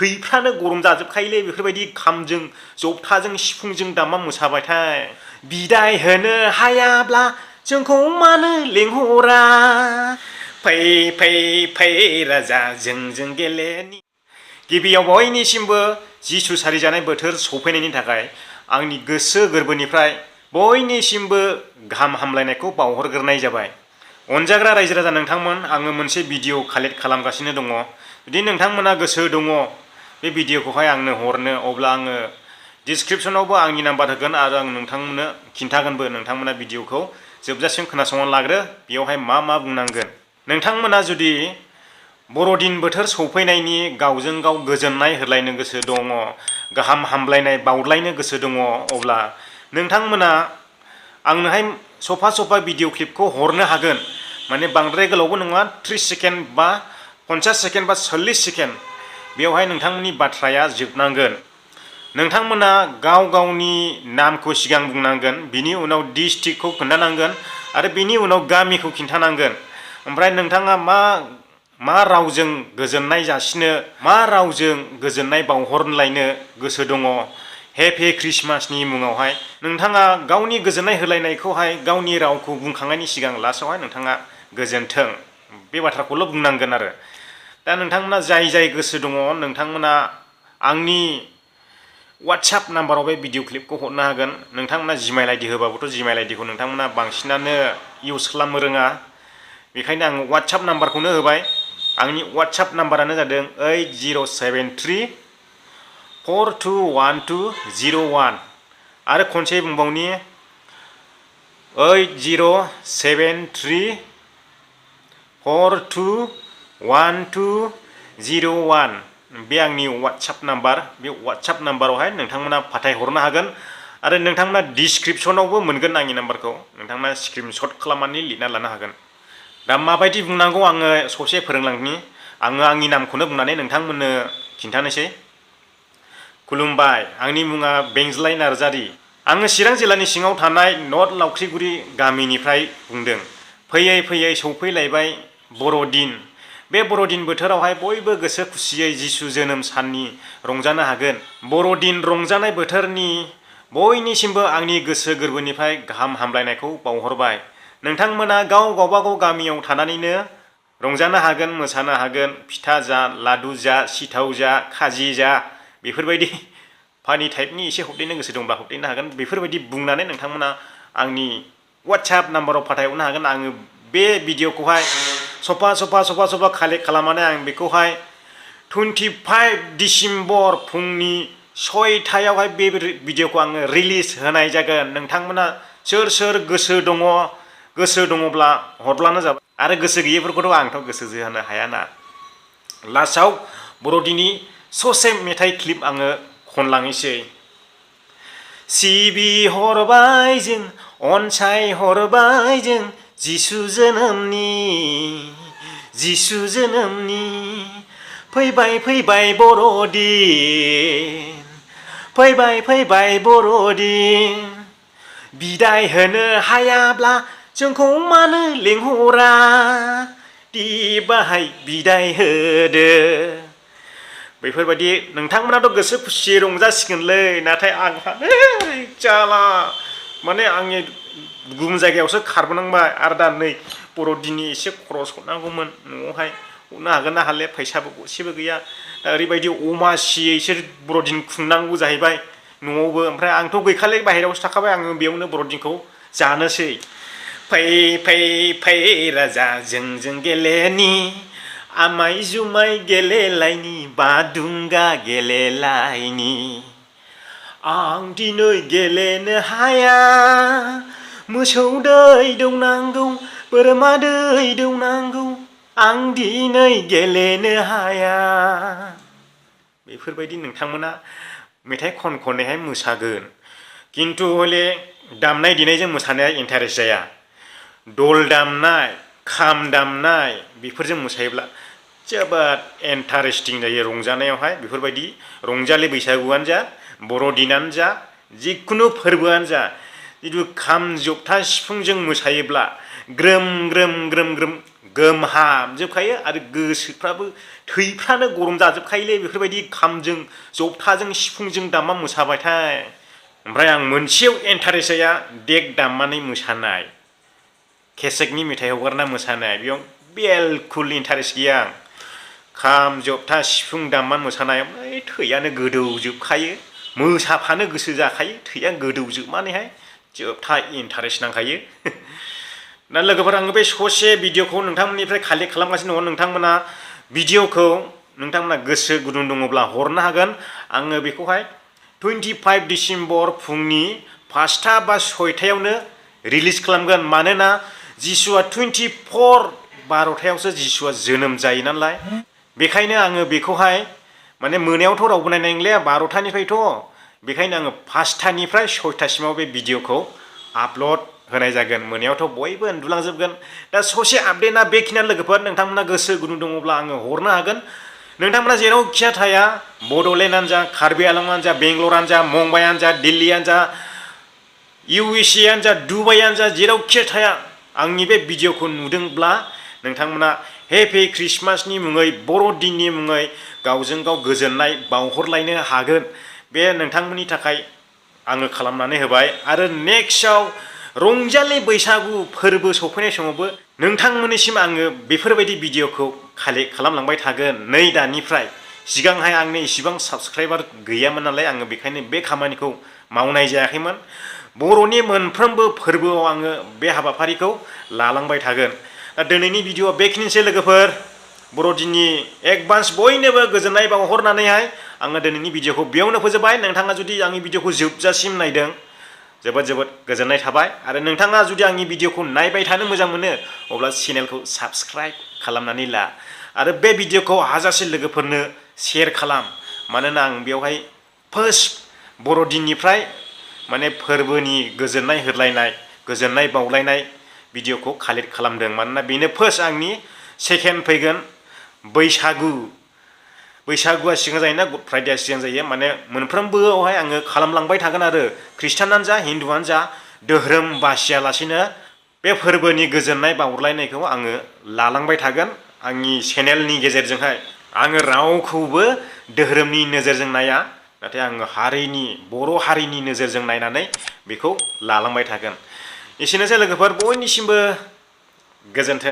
थैफ्रानो गरम जाजोबखायोलै बेफोरबायदि खामजों जबथाजों सिफुंजों दामा मोसाबायथाय बिदाय होनो हायाब्ला जोंखौ मानो लेंहरा फै फै फै राजा जोंजों गेलेनि गिबियाव बयनिसिमबो जिसु सारिजानाय बोथोर सफैनायनि थाखाय आंनि गोसो गोरबोनिफ्राय बयनिसिमबो गाहाम हामलायनायखौ बावहरग्रोनाय जाबाय। अनजाग्रा रायजो राजा नोंथांमोन, आङो मोनसे भिडिअ कालेक्ट खालामगासिनो दङ। जुदि नोंथांमोना गोसो दङ बे भिडिअखौहाय आंनो हरनो, अब्ला आङो डिसक्रिपसनावबो आंनि नाम्बार होगोन आरो आं नोंथांमोननो खिन्थागोनबो। नोंथांमोना भिडिअखौ जोबजासिम खोनासंनानै लाग्रो, बेयावहाय मा मा बुंनांगोन। नोंथांमोना जुदि बर'दिन बोथोर सौफैनायनि गावजों गाव गोजोननाय होलायनो गोसो दङ, गाहाम हामलायनाय बावलायनो गोसो दङ, अब्ला नोंथांमोना आंनोहाय सफा भिडिअ क्लिपखौ हरनो हागोन। माने बांद्राय गोलावबो नङा, 30 सेकेन्ड बा 50 सेकेन्ड बा 40 सेकेन्ड, बेवहाय नोंथांमोननि बाथ्राया जोबनांगोन। नोंथांमोना गाव गावनि नामखौ सिगां बुंनांगोन, बिनि उनाव डिस्ट्रिक्टखौ खोन्थानांगोन आरो बिनि उनाव गामिखौ खिन्थानांगोन। ओमफ्राय नोंथाङा मा रावजों गोजोननाय जासिनो, मा रावजों गोजोननाय बावहरलायनो गोसो दङ हेपि ख्रिस्टमासनि मुङावहाय नोंथाङा गावनि गोजोननाय होलायनायखौहाय गावनि रावखौ बुंखांनायनि सिगां लास्टआवहाय नोंथाङा गोजोन्थों बे बाथ्राखौल' बुंनांगोन आरो। दा नोंथांमोना जाय गोसो दङ नोंथांमोना आंनि वाट्सएप नाम्बाराव बे भिडिअ क्लिपखौ हरनो हागोन। नोंथांमोना जिमेल आइडि होबाबोथ' जिमेल आइडिखौ नोंथांमोना बांसिनानो इउज खालामनो रोङा, बेखायनो आं वाट्सएप नाम्बारखौनो होबाय। आंनि वाट्सएप नाम्बारानो जादों 8073421201 आरो खनसे बुंबावनि 8073421201 बे आंनि वाट्सएप नाम्बार। बे वाट्सएप नाम्बारावहाय नोंथांमोना फाथायहरनो हागोन आरो नोंथांमोना डिसक्रिपसनावबो मोनगोन आंनि नाम्बारखौ। नोंथांमोना स्क्रिनशट खालामनानै लिरना लानो हागोन। दा माबायदि बुंनांगौ आङो ससे फोरोंलांनि। आङो आंनि नामखौनो बुंनानै नोंथांमोननो खिन्थानोसै। खुलुमबाय, आंनि मुङा बेंज्लाय नार्जारी। आङो चिरां जिल्लानि सिङाव थानाय नर्थ लावख्रिगुरि गामिनिफ्राय बुंदों। फैयै फैयै सौफैलायबाय बर'दिन। बे बर'दिन बोथोरावहाय बयबो गोसो खुसियै जिसु जोनोम साननि रंजानो हागोन। बर'दिन रंजानाय बोथोरनि बयनिसिमबो आंनि गोसो गोरबोनिफ्राय गाहाम हामलायनायखौ बावहरबाय। नोंथांमोना गावबागाव गामियाव थानानैनो रंजानो हागोन, मोसानो हागोन। फिथा जा, लादु जा, सिथाव जा, खाजि जा, बेफोरबायदि फानि टाइपनि एसे हरदेरनो गोसो दंब्ला हरदेरनो हागोन। बेफोरबायदि बुंनानै नोंथांमोना आंनि वाट्सएप नाम्बाराव फाथायहरनो हागोन। आङो बे भिडिअखौहाय सफा कालेक्ट खालामनानै आं बेखौहाय 25 डिसेम्बर फुंनि 6टायावहाय बे भिडिअखौ आङो रिलिज होनाय जागोन। नोंथांमोना सोर गोसो दङ, गोसो दङब्ला हरब्लानो जाबाय आरो गोसो गैयैफोरखौथ' आंथ' गोसो होनो हायाना। लास्टआव बर'दिननि ससे मेथाइ क्लिप आङो खनलांनोसै। सिबिहरबाय जों, अनसायहरबाय जों जिसु जोनोमनि फैबाय बर'दिन, फैबाय बर'दिन। बिदाय होनो हायाब्ला जोंखौ मानो लेंहरा, दि बाहाय बिदाय होदो। बेफोरबायदि नोंथांमोनाथ' गोसो खुसियै रंजासिगोनलै, नाथाय आंहा जाला। माने आंनि गुबुन जायगायावसो खारबोनांबाय आरो दा नै बर'दिननि एसे खरस हरनांगौमोन। न'आवहाय हरनो हागोन ना हाले, फैसाबो गरसेबो गैया। दा ओरैबायदि अमासियैसो बर'दिन खुंनांगौ जाहैबाय न'आवबो। ओमफ्राय आंथ' गैखाले बाहेरायावसो थाखाबाय, आङो बेयावनो बर'दिनखौ जानोसै। फै राजा जोंजों गेलेनि, आमाय जुमाय गेलेलायनि, बादुंगा गेलेलायनि। आं दिनै गेलेनो हाया, मोसौ दै दौनांगौ, बोरमा दै दौनांगौ, आं दिनै गेलेनो हाया। बेफोरबायदि नोंथांमोना मेथाइ खनैहाय मोसागोन। खिन्थु हले दामनाय देनायजों मोसानाया इन्टारेस्ट जाया। दल दामनाय, खाम दामनाय बेफोरजों मोसायोब्ला जोबोद इन्टारेस्टिं जायो रंजानायावहाय। बेफोरबायदि रंजालि बैसागुआनो जा, बर'दिनानो जा, जिखुनु फोरबोआनो जा, जिथु खाम जथा सिफुंजों मोसायोब्ला ग्रोम गोमहाबजोबखायो आरो गोसोफ्राबो थैफ्रानो गरम जाजोबखायोलै बेफोरबायदि खामजों जथाजों सिफुंजों दामना मोसाबायथाय ओमफ्राय आं मोनसेयाव इन्टारेस्ट जाया देक दामनानै मोसानाय केसेटनि मेथाइ हगारना मोसानाय बेयाव बिलकुल इन्टारेस्ट गैया आं खाम जथा सिफुं दामनानै मोसानाय ओमफ्राय थैयानो गोदौजोबखायो मोसाफानो गोसो जाखायो थैया गोदौजोबनानैहाय जोबथा इन्टारेस्ट नांखायो दा लोगोफोर आङो बे ससे भिडिअखौ नोंथांमोननिफ्राय कालेक्ट खालामगासिनो दङ नोंथांमोना भिडिअखौ नोंथांमोना गोसो गुदुं दङब्ला हरनो हागोन आङो बेखौहाय 25 डिसेम्बर फुंनि 5टा बा 6टायावनो रिलिज खालामगोन मानोना जिसुआ 24 12टायावसो जिसुआ जोनोम जायो नालाय बेखायनो आङो बेखौहाय माने मोनायावथ' रावबो नायनाय नंलिया 12टानिफ्रायथ' बेखायनो आङो 5टानिफ्राय 6टासिमाव बे भिडिअखौ आपल'ड होनाय जागोन मोनायावथ' बयबो उन्दुलांजोबगोन दा ससे आपडेटआ बेखिनियानो लोगोफोर नोंथांमोना गोसो गुदुं दङब्ला आङो हरनो हागोन नोंथांमोना जेरावखिया थाया बड'लेण्डआनो जा कार्बि आंलंआनो जा बेंगलरानो जा मुम्बाइआनो जा दिल्लीआनो जा USA आनो जा दुबाइआनो जा जेरावखिया थाया आंनि बे भिडिअखौ नुदोंब्ला नोंथांमोना हेपि ख्रिस्टमासनि मुङै बर'दिननि मुङै गावजों गाव गोजोननाय बावहरलायनो हागोन बे नोंथांमोननि थाखाय आङो खालामनानै होबाय आरो नेक्स्टआव रंजालि बैसागु फोरबो सफैनाय समावबो नोंथांमोननिसिम आङो बेफोरबायदि भिडिअखौ कालेक्ट खालामलांबाय थागोन नै दानिफ्राय सिगांहाय आंनो इसिबां साबस्क्राइबार गैयामोन नालाय आङो बेखायनो बे खामानिखौ मावनाय जायाखैमोन बर'नि मोनफ्रोमबो फोरबोआव आङो बे हाबाफारिखौ लालांबाय थागोन दा दिनैनि भिडिअआ बेखिनिसै लोगोफोर बर'दिननि एडभान्स बयनोबो गोजोननाय बावहरनानैहाय आङो दिनैनि भिडिअखौ बेयावनो फोजोबबाय नोंथाङा जुदि आंनि भिडिअखौ जोबजासिम नायदों जोबोद जोबोद गोजोननाय थाबाय आरो नोंथाङा जुदि आंनि भिडिअखौ नायबाय थानो मोजां मोनो अब्ला चेनेलखौ साबस्क्राइब खालामनानै ला आरो बे भिडिअखौ हाजासे लोगोफोरनो शेयार खालाम मानोना आं बेवहाय फार्स्ट बर'दिननिफ्राय माने फोरबोनि गोजोननाय होलायनाय गोजोननाय बावलायनाय भिडिअखौ कालेक्ट खालामदों मानोना बेनो फार्स्ट आंनि सेकेन्ड फैगोन बैसागुआ सिगां जायोना गुड फ्राइडेआ सिगां जायो माने मोनफ्रोमबोआवहाय आङो खालामलांबाय थागोन आरो ख्रिस्टानानो जा हिन्दुआनो जा धोरोम बासियालासेनो बे फोरबोनि गोजोननाय बावलायनायखौ आङो लालांबाय थागोन आंनि चेनेलनि गेजेरजोंहाय आङो रावखौबो धोरोमनि नोजोरजों नाया नाथाय आङो हारिनि बर' हारिनि नोजोरजों नायनानै बेखौ लालांबाय थागोन एसेनोसै लोगोफोर बयनिसिमबो गोजोन्थों